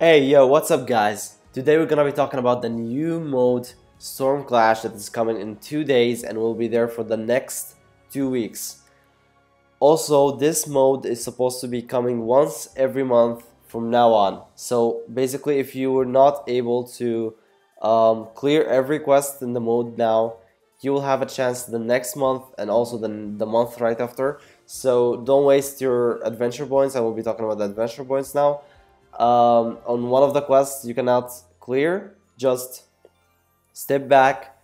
Hey, yo, what's up guys? Today we're gonna be talking about the new mode Storm Clash that is coming in 2 days and will be there for the next 2 weeks. Also, this mode is supposed to be coming once every month from now on. So basically, if you were not able to clear every quest in the mode now, you will have a chance the next month and also the month right after. So don't waste your adventure points. I will be talking about the adventure points now. On one of the quests you cannot clear, just step back,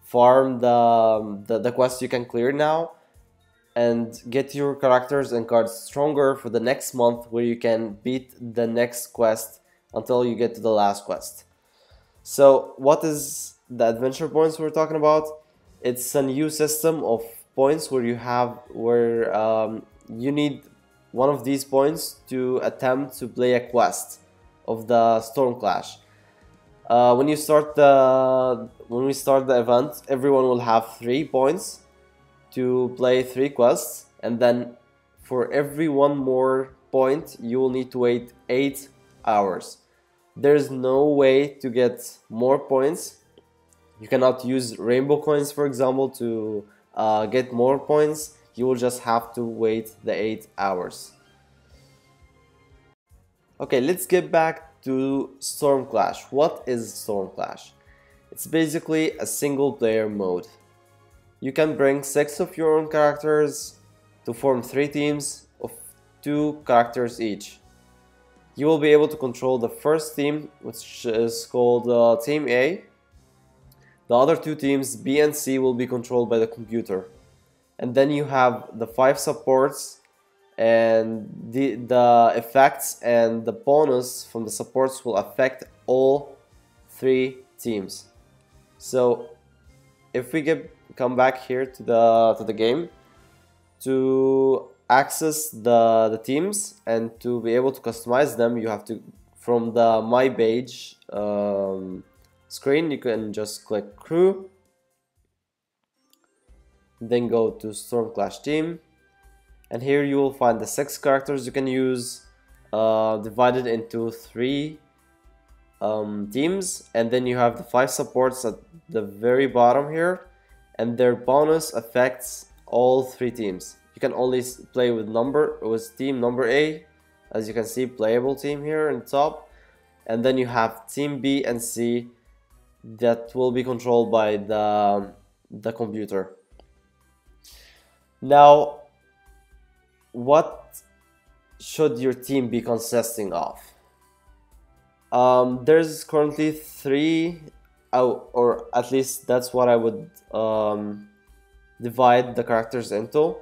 farm the quest you can clear now, and get your characters and cards stronger for the next month, where you can beat the next quest until you get to the last quest. So what is the adventure points we're talking about? It's a new system of points where you need one of these points to attempt to play a quest of the Storm Clash. When we start the event, everyone will have 3 points to play 3 quests, and then for every one more point you will need to wait 8 hours. There's no way to get more points. You cannot use rainbow coins, for example, to get more points. You will just have to wait the 8 hours. Okay, let's get back to Storm Clash. What is Storm Clash? It's basically a single player mode. You can bring 6 of your own characters to form 3 teams of 2 characters each. You will be able to control the first team, which is called Team A. The other 2 teams, B and C, will be controlled by the computer. And then you have the 5 supports, and the effects and the bonus from the supports will affect all 3 teams. So if we come back here to the game, to access the teams and to be able to customize them, you have to, from the My Page screen, you can just click Crew, then go to Storm Clash Team, and here you will find the 6 characters you can use, divided into 3 teams, and then you have the 5 supports at the very bottom here, and their bonus affects all 3 teams. You can only play with team number A, as you can see, playable team here on top, and then you have team B and C that will be controlled by the computer. Now, what should your team be consisting of? There's currently 3, or at least that's what I would divide the characters into.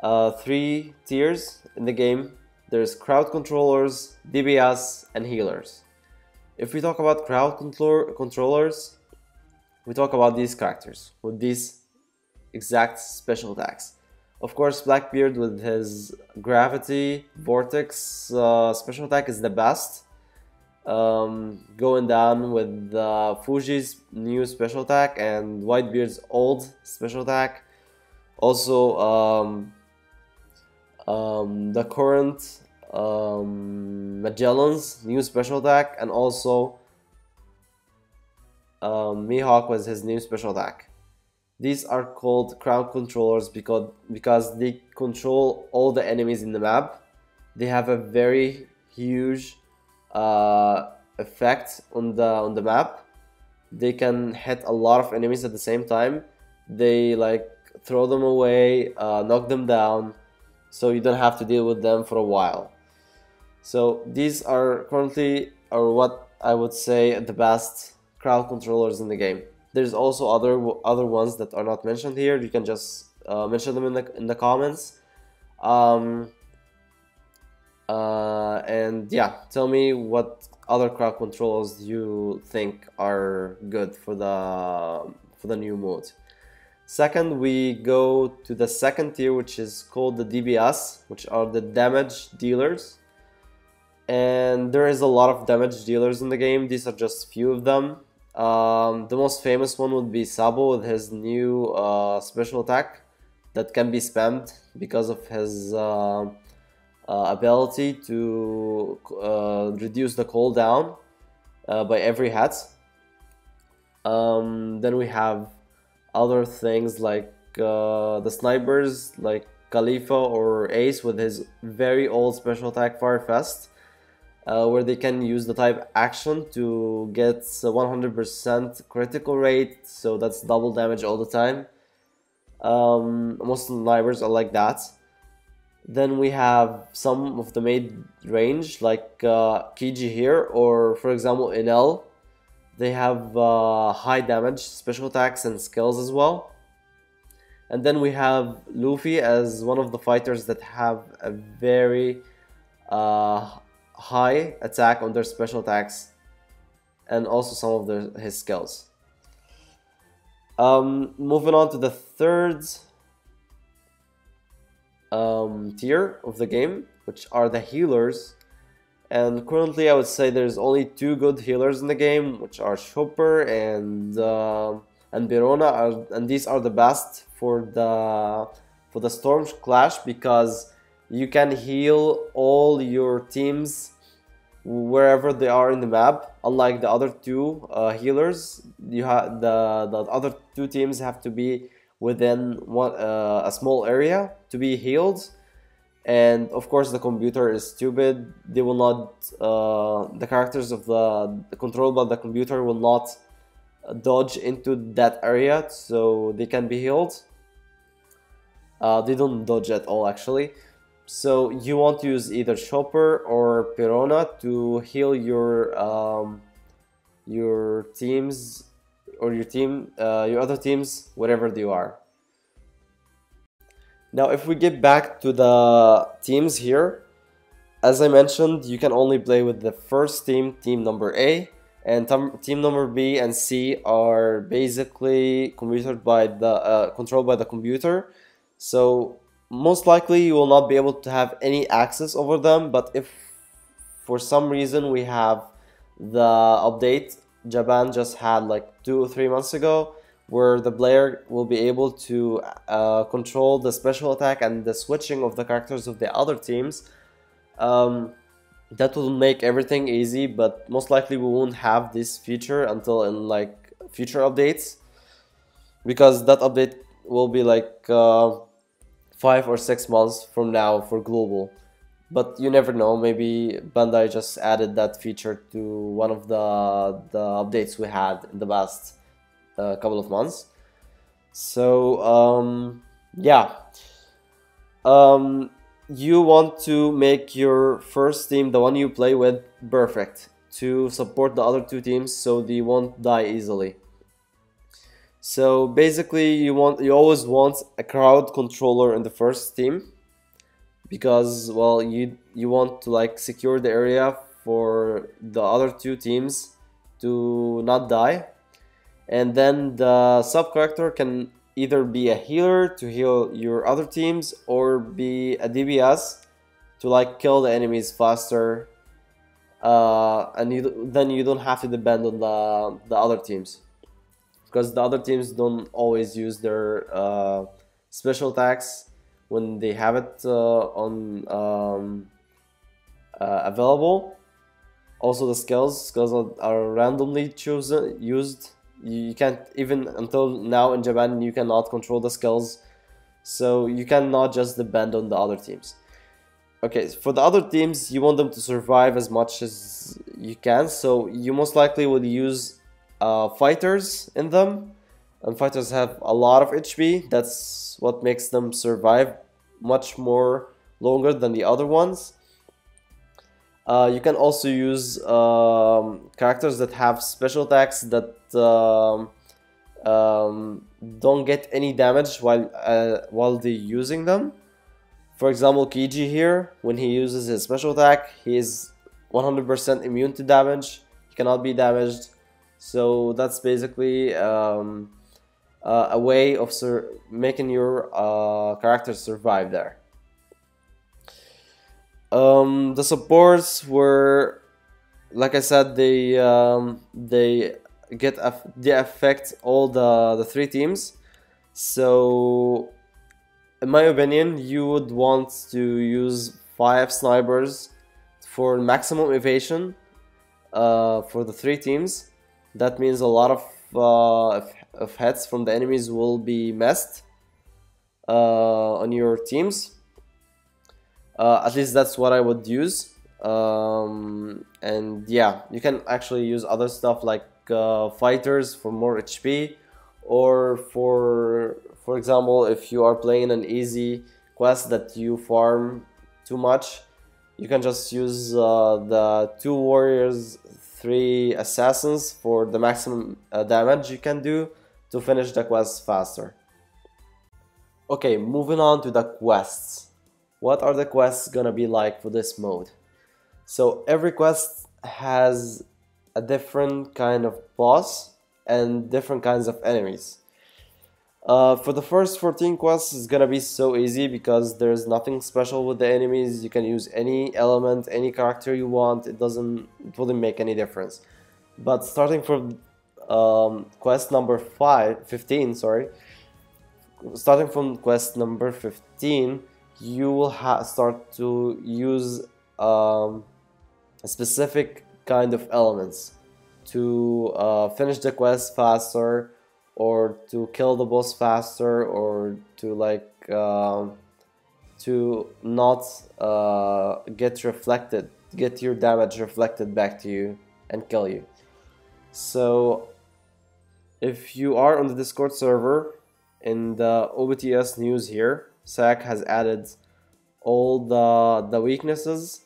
3 tiers in the game. There's crowd controllers, DPS, and healers. If we talk about crowd controllers, we talk about these characters with these exact special attacks. Of course, Blackbeard with his Gravity Vortex special attack is the best. Going down with Fuji's new special attack and Whitebeard's old special attack. Also, the current Magellan's new special attack, and also Mihawk with his new special attack. These are called crowd controllers because they control all the enemies in the map. They have a very huge effect on the map. They can hit a lot of enemies at the same time. They like throw them away, knock them down, so you don't have to deal with them for a while. So these are currently, or what I would say, the best crowd controllers in the game. There's also other ones that are not mentioned here. You can just mention them in the comments. And yeah, tell me what other crowd controllers you think are good for the new mode. Second, we go to the second tier, which is called the DPS, which are the damage dealers. And there is a lot of damage dealers in the game. These are just few of them. The most famous one would be Sabo with his new special attack that can be spammed because of his ability to reduce the cooldown by every hit. Then we have other things like the snipers like Khalifa or Ace with his very old special attack Fire Fest, where they can use the type action to get 100% critical rate, so that's double damage all the time. Most snipers are like that. Then we have some of the mid range like Kiji here, or for example Enel. They have high damage special attacks and skills as well. And then we have Luffy as one of the fighters that have a very high attack on their special attacks and also some of his skills. Moving on to the third tier of the game, which are the healers. And currently I would say there's only two good healers in the game, which are Chopper and Verona, and these are the best for the Storm Clash, because you can heal all your teams wherever they are in the map. Unlike the other two healers, you have the other two teams have to be within a small area to be healed. And of course the computer is stupid. They will not the characters of the controlled by the computer will not dodge into that area so they can be healed. They don't dodge at all actually. So you want to use either Chopper or Perona to heal your teams or your other teams, wherever they are. Now if we get back to the teams here, as I mentioned, you can only play with the first team, team number A, and team number B and C are basically controlled by the computer. So most likely you will not be able to have any access over them, but if for some reason we have the update Japan just had like 2 or 3 months ago, where the player will be able to control the special attack and the switching of the characters of the other teams. That will make everything easy, but most likely we won't have this feature until in like future updates, because that update will be like 5 or 6 months from now for global. But you never know, maybe Bandai just added that feature to one of the updates we had in the past couple of months. So yeah, you want to make your first team, the one you play with, perfect to support the other two teams so they won't die easily. So basically you always want a crowd controller in the first team, because well you want to like secure the area for the other two teams to not die. And then the sub character can either be a healer to heal your other teams, or be a DPS to like kill the enemies faster, and then you don't have to depend on the other teams, because the other teams don't always use their special attacks when they have it available. Also the skills are randomly used. You can't, even until now in Japan, you cannot control the skills, so you cannot just depend on the other teams. Okay, for the other teams, you want them to survive as much as you can, so you most likely will use fighters in them, and fighters have a lot of HP. That's what makes them survive much more longer than the other ones. You can also use characters that have special attacks that don't get any damage while they're using them. For example, Kiji here, when he uses his special attack, he is 100% immune to damage. He cannot be damaged. So that's basically a way of making your character survive there. The supports were, like I said, they affect all the three teams. So in my opinion, you would want to use 5 snipers for maximum evasion for the 3 teams. That means a lot of heads from the enemies will be missed on your teams. At least that's what I would use. And yeah, you can actually use other stuff like fighters for more HP, or for example, if you are playing an easy quest that you farm too much, you can just use the 2 warriors, 3 assassins for the maximum damage you can do to finish the quest faster. Okay, moving on to the quests. What are the quests gonna be like for this mode? So every quest has a different kind of boss and different kinds of enemies. For the first 14 quests, it's gonna be so easy because there's nothing special with the enemies. You can use any element, any character you want. It wouldn't make any difference. But starting from quest number 15, sorry. Starting from quest number 15, you will start to use a specific kind of elements to finish the quest faster, or to kill the boss faster, or to to not get your damage reflected back to you and kill you. So if you are on the Discord server, in the OPTS news here, SAC has added all the weaknesses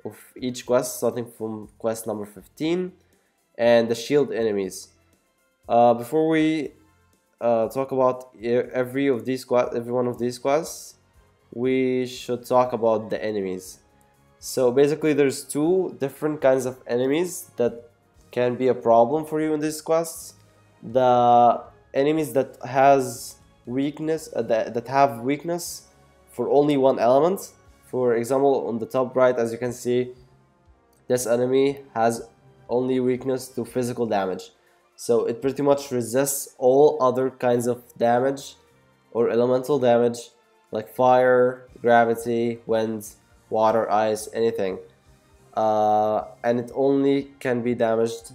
of each quest, starting from quest number 15, and the shield enemies. Before we talk about every one of these quests, we should talk about the enemies. So basically, there's 2 different kinds of enemies that can be a problem for you in these quests. The enemies that has weakness that have weakness for only one element. For example, on the top right, as you can see, this enemy has only weakness to physical damage. So it pretty much resists all other kinds of damage or elemental damage like fire, gravity, wind, water, ice, anything. And it only can be damaged,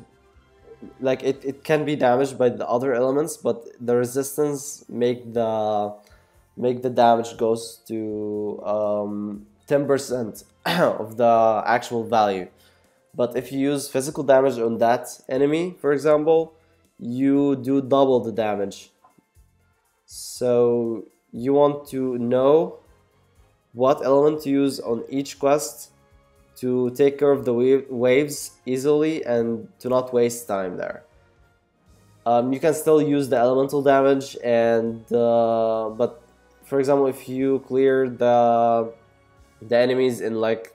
like it can be damaged by the other elements, but the resistance make the damage goes to 10% of the actual value. But if you use physical damage on that enemy, for example, you do double the damage. So you want to know what element to use on each quest to take care of the waves easily and to not waste time there. You can still use the elemental damage, and but for example, if you clear the enemies in like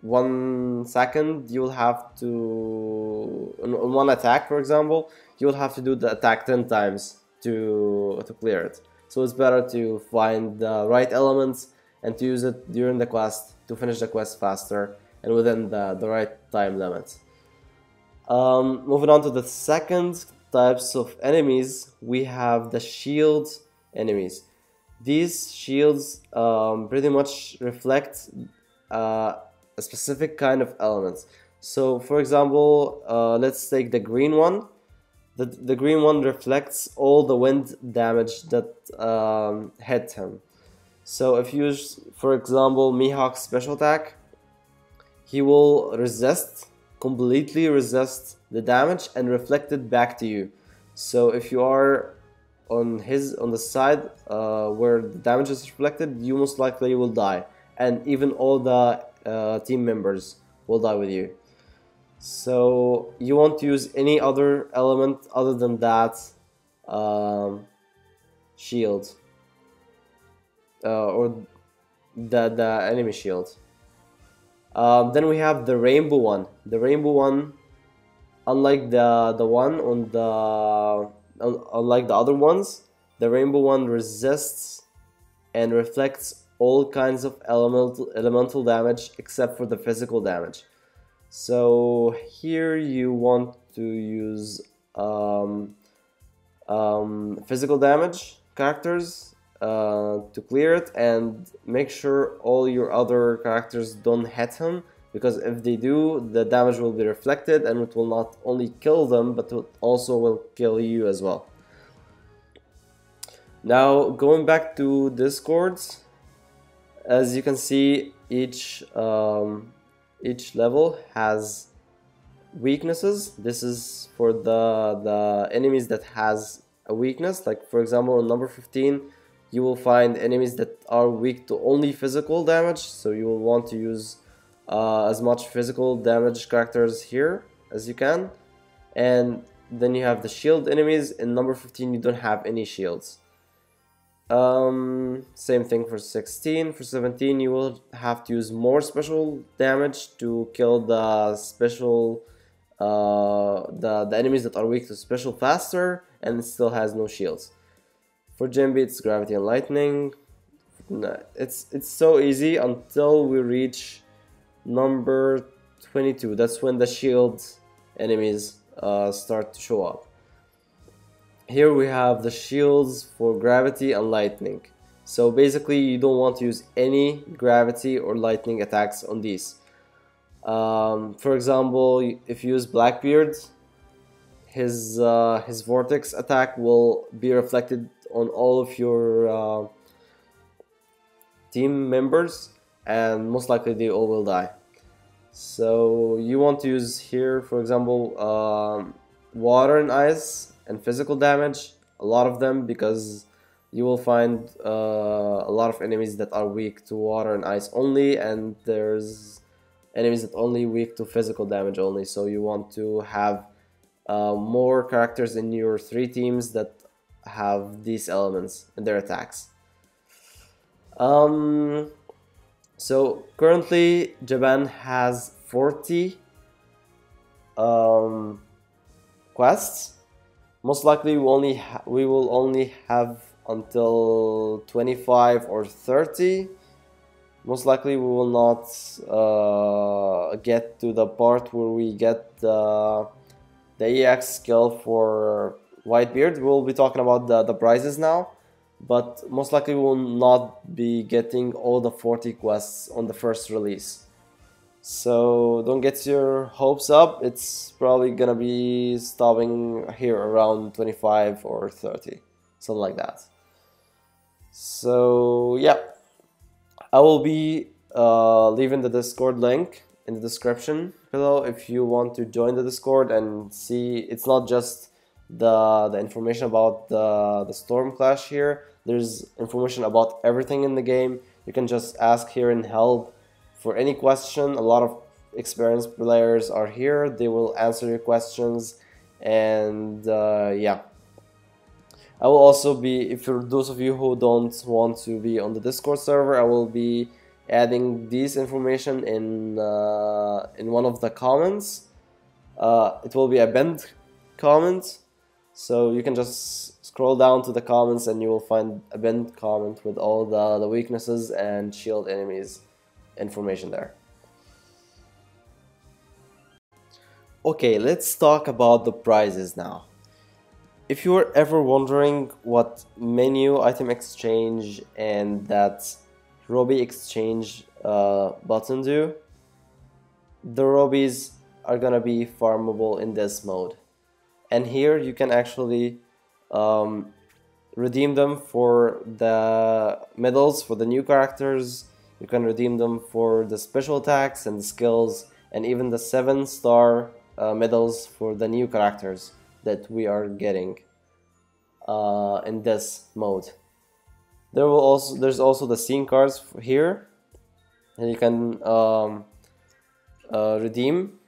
1 second, you'll have to, on one attack, for example, you'll have to do the attack 10 times to clear it. So it's better to find the right elements and to use it during the quest to finish the quest faster and within the right time limit. Moving on to the second types of enemies, we have the shield enemies. These shields pretty much reflect a specific kind of elements. So for example, let's take the green one. The green one reflects all the wind damage that hit him. So if you use, for example, Mihawk's special attack, he will completely resist the damage and reflect it back to you. So if you are on the side where the damage is reflected, you most likely will die, and even all the team members will die with you. So you want to use any other element other than that shield or the enemy shield. Then we have the rainbow one. The rainbow one, unlike the one on unlike the other ones, the rainbow one resists and reflects all kinds of elemental damage except for the physical damage. So here you want to use physical damage characters to clear it, and make sure all your other characters don't hit him, because if they do, the damage will be reflected and it will not only kill them, but it also will kill you as well. Now, going back to Discords, as you can see, each level has weaknesses. This is for the enemies that has a weakness. Like for example, on number 15, you will find enemies that are weak to only physical damage, so you will want to use as much physical damage characters here as you can. And then you have the shield enemies. In number 15, you don't have any shields. Same thing for 16. For 17, you will have to use more special damage to kill the special the enemies that are weak to special faster, and it still has no shields. For Jimby, it's gravity and lightning. It's so easy until we reach number 22. That's when the shield enemies start to show up. Here we have the shields for gravity and lightning. So basically you don't want to use any gravity or lightning attacks on these. For example, if you use Blackbeard, his vortex attack will be reflected on all of your team members, and most likely they all will die. So you want to use here, for example, water and ice and physical damage, a lot of them, because you will find a lot of enemies that are weak to water and ice only, and there's enemies that only weak to physical damage only. So you want to have more characters in your 3 teams that have these elements in their attacks. So currently Japan has 40 quests. Most likely we will only have until 25 or 30. Most likely we will not get to the part where we get the EX skill for Whitebeard. We'll be talking about the prizes now, but most likely we will not be getting all the 40 quests on the first release. So don't get your hopes up. It's probably gonna be stopping here around 25 or 30, something like that. So yeah, I will be leaving the Discord link in the description below if you want to join the Discord and see. It's not just the information about the Storm Clash here. There's information about everything in the game. You can just ask here in help for any question. A lot of experienced players are here. They will answer your questions, and yeah. I will also be, if you're those of you who don't want to be on the Discord server, I will be adding this information in one of the comments. It will be a pinned comment, so you can just scroll down to the comments and you will find a pinned comment with all the weaknesses and shield enemies information there. Okay, let's talk about the prizes now. If you were ever wondering what menu, item exchange, and that Robbie exchange button do, the Robbies are gonna be farmable in this mode. And here you can actually redeem them for the medals for the new characters. You can redeem them for the special attacks and the skills, and even the 7-star medals for the new characters that we are getting in this mode. There's also the scene cards here, and you can redeem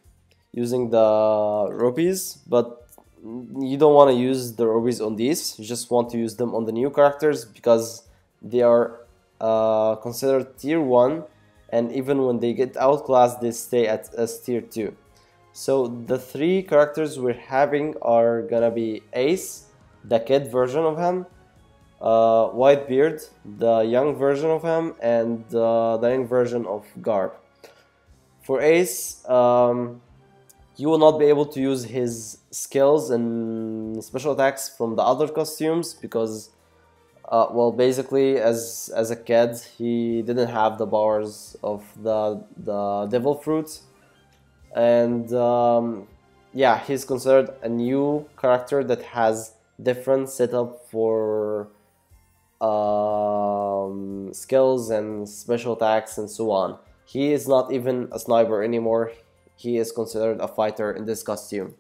using the rupees, but you don't want to use the rupees on these. You just want to use them on the new characters because they are considered tier 1, and even when they get outclassed they stay as tier 2. So the 3 characters we're having are gonna be Ace, the kid version of him, Whitebeard, the young version of him, and the young version of Garb. For Ace, you will not be able to use his skills and special attacks from the other costumes because Well, basically, as a kid, he didn't have the powers of the devil fruit, and yeah, he's considered a new character that has different setup for skills and special attacks and so on. He is not even a sniper anymore. He is considered a fighter in this costume.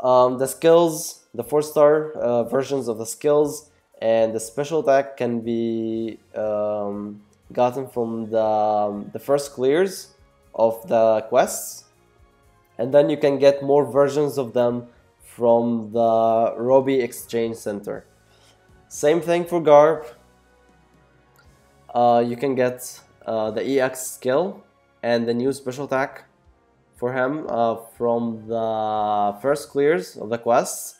The skills, the 4-star versions of the skills and the special attack can be gotten from the first clears of the quests, and then you can get more versions of them from the Robbie Exchange Center. Same thing for Garb. You can get the EX skill and the new special attack for him from the first clears of the quests.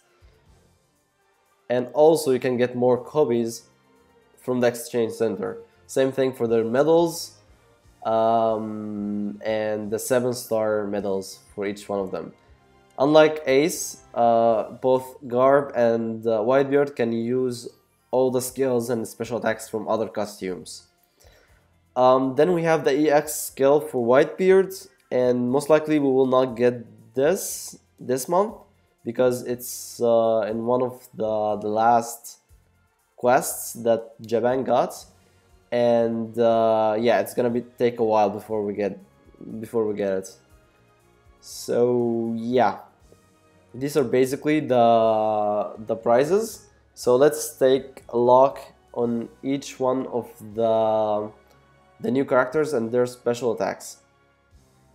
And also you can get more copies from the Exchange Center. Same thing for their medals and the 7-star medals for each one of them. Unlike Ace, both Garb and Whitebeard can use all the skills and special attacks from other costumes. Then we have the EX skill for Whitebeard, and most likely we will not get this month because it's in one of the last quests that Japan got, and yeah, it's gonna take a while before we get it. So yeah, these are basically the prizes. So let's take a look on each one of the new characters and their special attacks.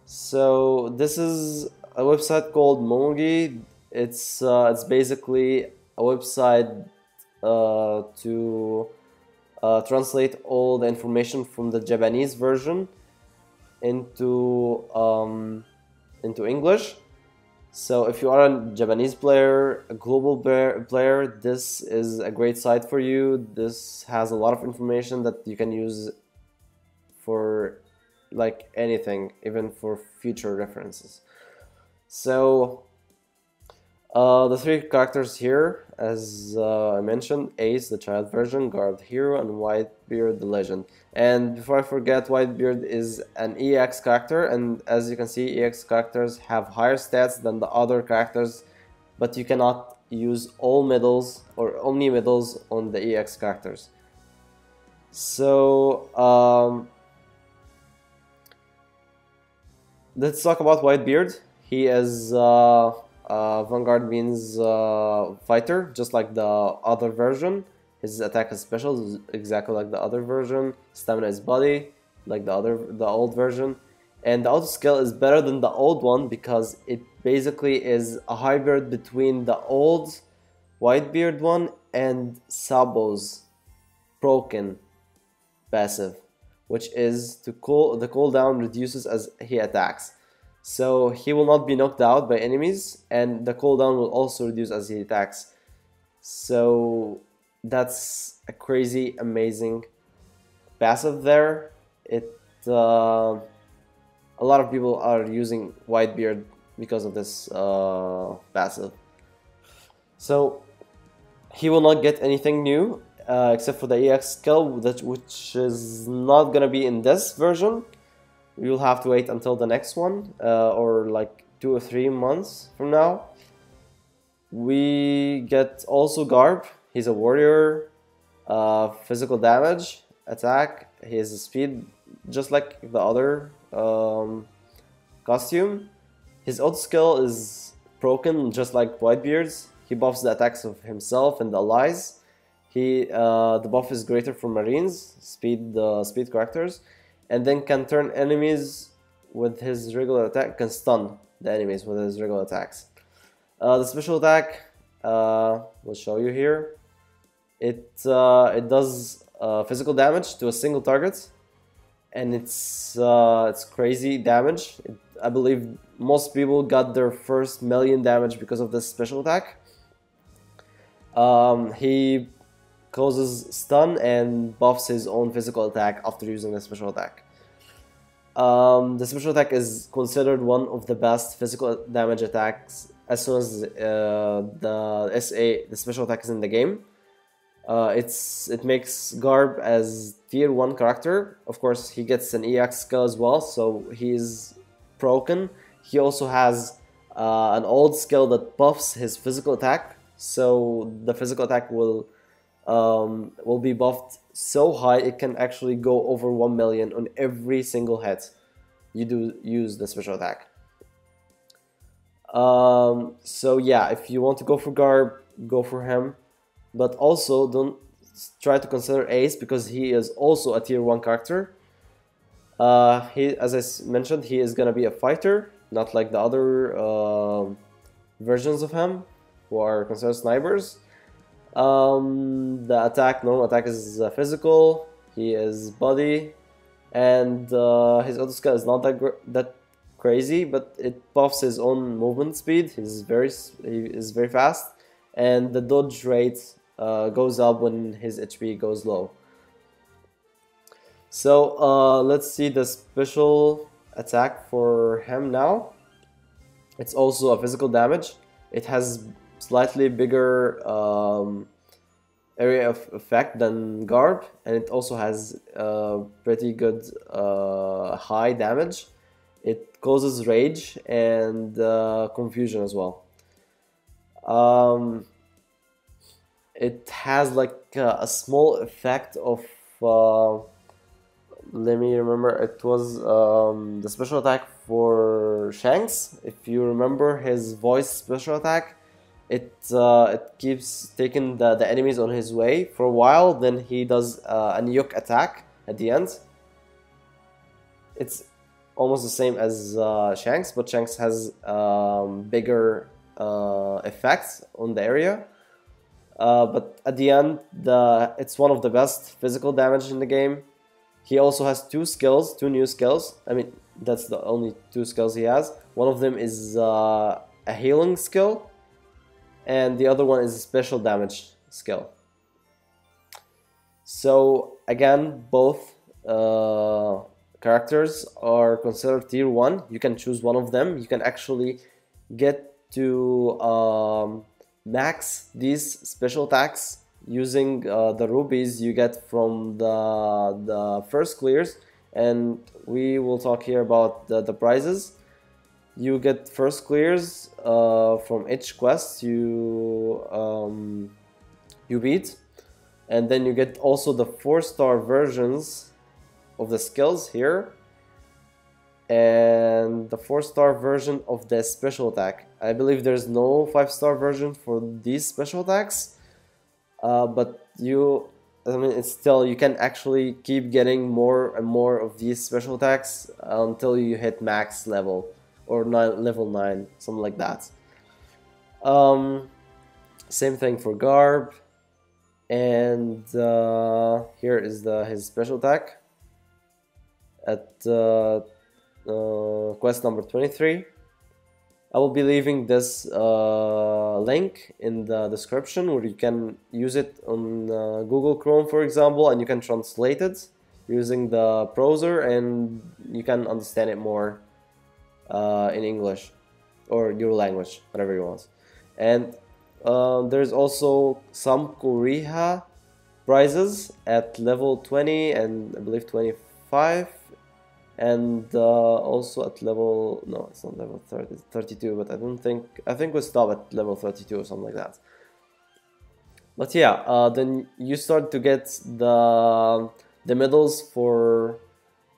So this is a website called Momogi. It's basically a website to translate all the information from the Japanese version into English. So if you are a Japanese player, a global player, this is a great site for you. This has a lot of information that you can use for like anything, even for future references. So the 3 characters here, as I mentioned, Ace, the child version, Garb, the hero, and Whitebeard, the legend. And before I forget, Whitebeard is an EX character, and as you can see, EX characters have higher stats than the other characters, but you cannot use all medals or only medals on the EX characters. So let's talk about Whitebeard. He is Vanguard means fighter, just like the other version. His attack is special, exactly like the other version. Stamina is body, like the old version. And the auto skill is better than the old one because it basically is a hybrid between the old Whitebeard one and Sabo's broken passive, which is the cooldown reduces as he attacks. So he will not be knocked out by enemies, and the cooldown will also reduce as he attacks. So that's a crazy, amazing passive there. A lot of people are using Whitebeard because of this passive. So he will not get anything new except for the EX skill, which is not gonna be in this version. We will have to wait until the next one, or like 2 or 3 months from now. We get also Garb. He's a warrior, physical damage, attack, his speed, just like the other costume. His auto skill is broken, just like Whitebeard's. He buffs the attacks of himself and the allies. The buff is greater for Marines, speed characters, and then can turn enemies with his regular attack, can stun the enemies with his regular attacks. The special attack, we'll show you here. It does physical damage to a single target, and it's crazy damage. I believe most people got their first million damage because of this special attack. He causes stun and buffs his own physical attack after using the special attack. The special attack is considered one of the best physical damage attacks as soon as the special attack is in the game. It makes Garb as tier 1 character. Of course, he gets an EX skill as well, so he's broken. He also has an old skill that buffs his physical attack, so the physical attack will be buffed so high it can actually go over 1 million on every single hit you do use the special attack. So yeah, if you want to go for Garb, go for him. But also don't try to consider Ace because he is also a tier 1 character. As I mentioned, he is gonna be a fighter, not like the other versions of him who are considered snipers. The normal attack is physical. He is body, and his auto skill is not that crazy, but it buffs his own movement speed. He is very fast, and the dodge rate goes up when his HP goes low. So let's see the special attack for him now. It's also a physical damage. It has slightly bigger area of effect than Garb, and it also has pretty good high damage. It causes rage and confusion as well. It has like a small effect of let me remember, it was the special attack for Shanks. If you remember his voice special attack, it keeps taking the enemies on his way for a while, then he does a nuke attack at the end. It's almost the same as Shanks, but Shanks has bigger effects on the area. But at the end, it's one of the best physical damage in the game. He also has two new skills. I mean, that's the only two skills he has. One of them is a healing skill, and the other one is a special damage skill. So again, both characters are considered tier 1. You can choose one of them. You can actually get to max these special attacks using the rubies you get from the first clears, and we will talk here about the prizes. You get first clears from each quest you beat, and then you get also the 4-star versions of the skills here, and the 4-star version of the special attack. I believe there's no 5-star version for these special attacks. But it's still, you can actually keep getting more and more of these special attacks until you hit max level, or level 9, something like that. Same thing for Garb, and here is his special attack at quest number 23. I will be leaving this link in the description where you can use it on Google Chrome, for example, and you can translate it using the browser, and you can understand it more in English or your language, whatever you want. And there's also some Korea prizes at level 20 and I believe 25. And also at level, no, it's not level 30, 32, but I think we stop at level 32 or something like that. But yeah, then you start to get the medals for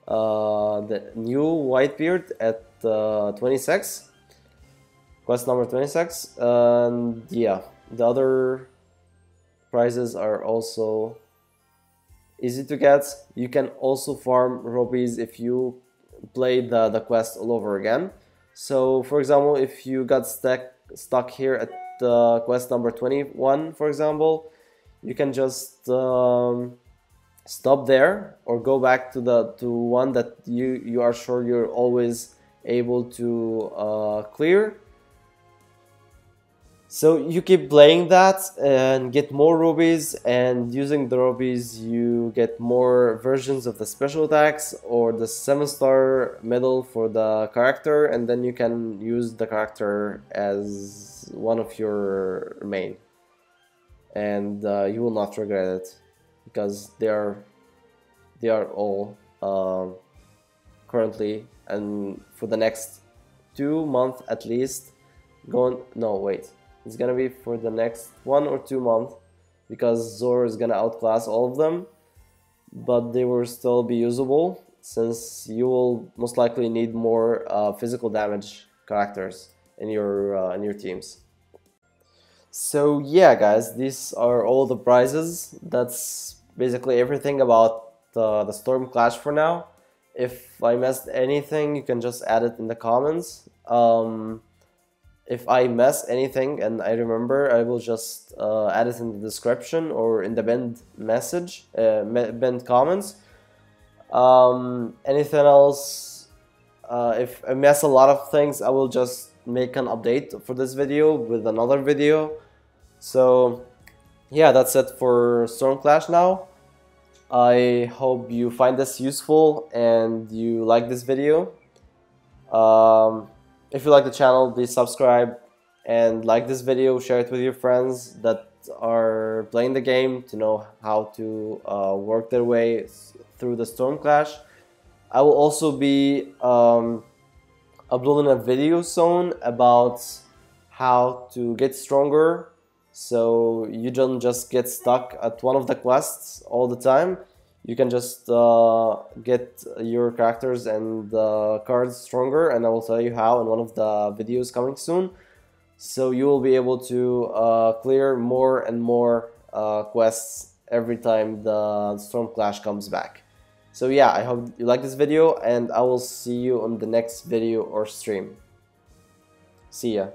the new Whitebeard at 26, quest number 26, and yeah, the other prizes are also easy to get. You can also farm rupees if you play the quest all over again. So for example, if you got stuck here at quest number 21, for example, you can just stop there or go back to one that you are sure you're always able to clear. So you keep playing that and get more rubies, and using the rubies you get more versions of the special attacks or the 7-star medal for the character, and then you can use the character as one of your main. and you will not regret it, because they are all currently and for the next 2 months at least it's gonna be for the next 1 or 2 months, because Zoro is gonna outclass all of them, but they will still be usable since you will most likely need more physical damage characters in your teams. So yeah, guys, these are all the prizes. That's basically everything about the Storm Clash for now. If I missed anything, you can just add it in the comments. If I miss anything and I remember, I will just add it in the description or in the pinned message, pinned comments. Anything else? If I miss a lot of things, I will just make an update for this video with another video. So yeah, that's it for Storm Clash now. I hope you find this useful and you like this video. If you like the channel, please subscribe and like this video, share it with your friends that are playing the game to know how to work their way through the Storm Clash. I will also be uploading a video soon about how to get stronger, so you don't just get stuck at one of the quests all the time. You can just get your characters and cards stronger, and I will tell you how in one of the videos coming soon. So you will be able to clear more and more quests every time the Storm Clash comes back. So yeah, I hope you like this video, and I will see you on the next video or stream. See ya.